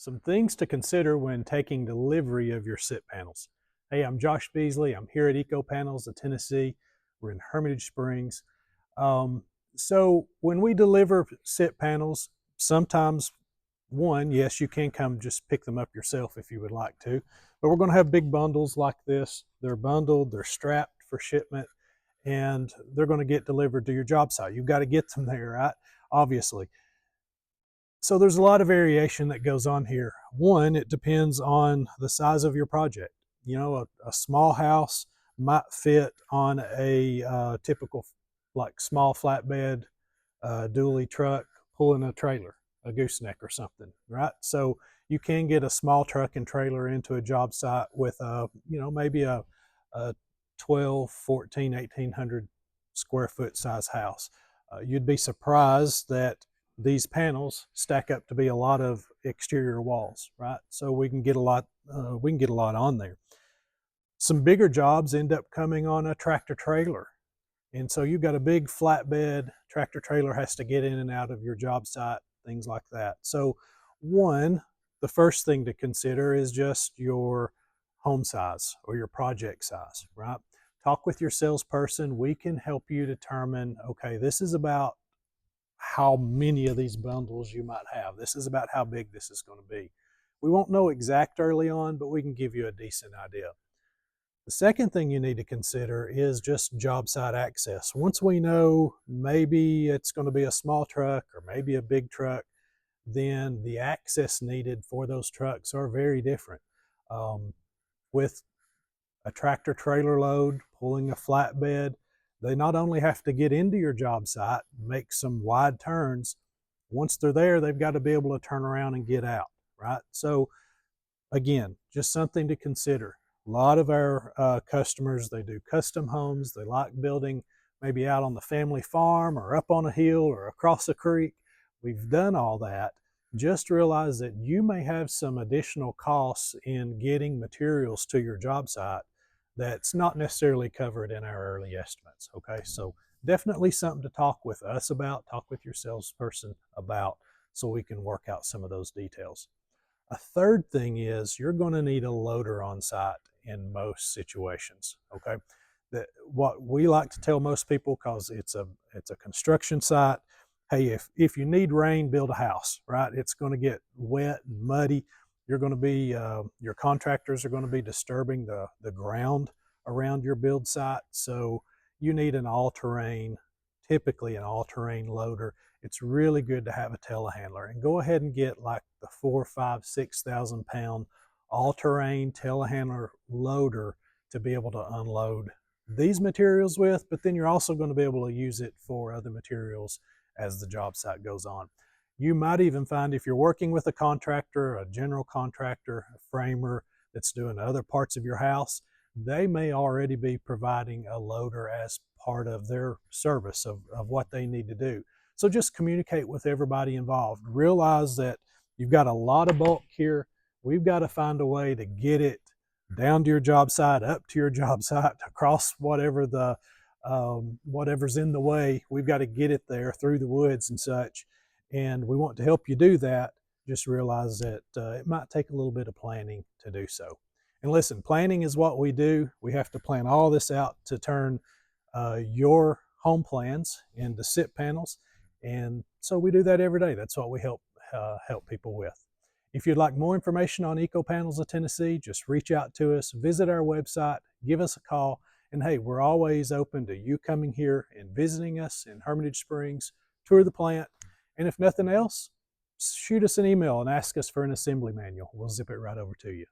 Some things to consider when taking delivery of your SIP panels. Hey, I'm Josh Beasley. I'm here at Eco Panels of Tennessee. We're in Hermitage Springs. Um, so when we deliver SIP panels, sometimes yes, you can come just pick them up yourself if you would like to, but we're going to have big bundles like this. They're bundled, they're strapped for shipment, and they're going to get delivered to your job site. You've got to get them there, right? Obviously. So there's a lot of variation that goes on here. One, it depends on the size of your project. You know, a small house might fit on a typical, like small flatbed dually truck pulling a trailer, a gooseneck or something, right? So you can get a small truck and trailer into a job site with maybe a 12, 14, 1800 square foot size house. You'd be surprised that these panels stack up to be a lot of exterior walls, right? So we can get a lot on there. Some bigger jobs end up coming on a tractor trailer. And so you've got a big flatbed, tractor trailer has to get in and out of your job site, things like that. So the first thing to consider is just your home size or your project size, right? Talk with your salesperson. We can help you determine, okay, this is about how many of these bundles you might have. This is about how big this is going to be. We won't know exact early on, but we can give you a decent idea. The second thing you need to consider is just job site access. Once we know maybe it's going to be a small truck or maybe a big truck, then the access needed for those trucks are very different. With a tractor trailer load pulling a flatbed, they not only have to get into your job site, make some wide turns, once they're there, they've got to be able to turn around and get out, right? So again, just something to consider. A lot of our customers, they do custom homes. They like building maybe out on the family farm or up on a hill or across a creek. We've done all that. Just realize that you may have some additional costs in getting materials to your job site that's not necessarily covered in our early estimates, okay? So definitely something to talk with us about, talk with your salesperson about, so we can work out some of those details. A third thing is you're going to need a loader on site in most situations, okay? What we like to tell most people, because it's a construction site, hey, if you need rain, build a house, right? It's going to get wet and muddy. You're going to be your contractors are going to be disturbing the ground around your build site, so you need an all-terrain, typically an all-terrain loader. It's really good to have a telehandler, and go ahead and get like the 4, 5, 6,000 pound all-terrain telehandler loader to be able to unload these materials with, but then you're also going to be able to use it for other materials as the job site goes on. You might even find, if you're working with a contractor, a general contractor, a framer that's doing other parts of your house, they may already be providing a loader as part of their service of what they need to do. So just communicate with everybody involved. Realize that you've got a lot of bulk here. We've got to find a way to get it down to your job site, up to your job site, across whatever's in the way. We've got to get it there through the woods and such. And we want to help you do that. Just realize that it might take a little bit of planning to do so. And listen, planning is what we do. We have to plan all this out to turn your home plans into SIP panels. And so we do that every day. That's what we help people with. If you'd like more information on Eco Panels of Tennessee, just reach out to us, visit our website, give us a call. And hey, we're always open to you coming here and visiting us in Hermitage Springs, tour the plant. And if nothing else, shoot us an email and ask us for an assembly manual. We'll zip it right over to you.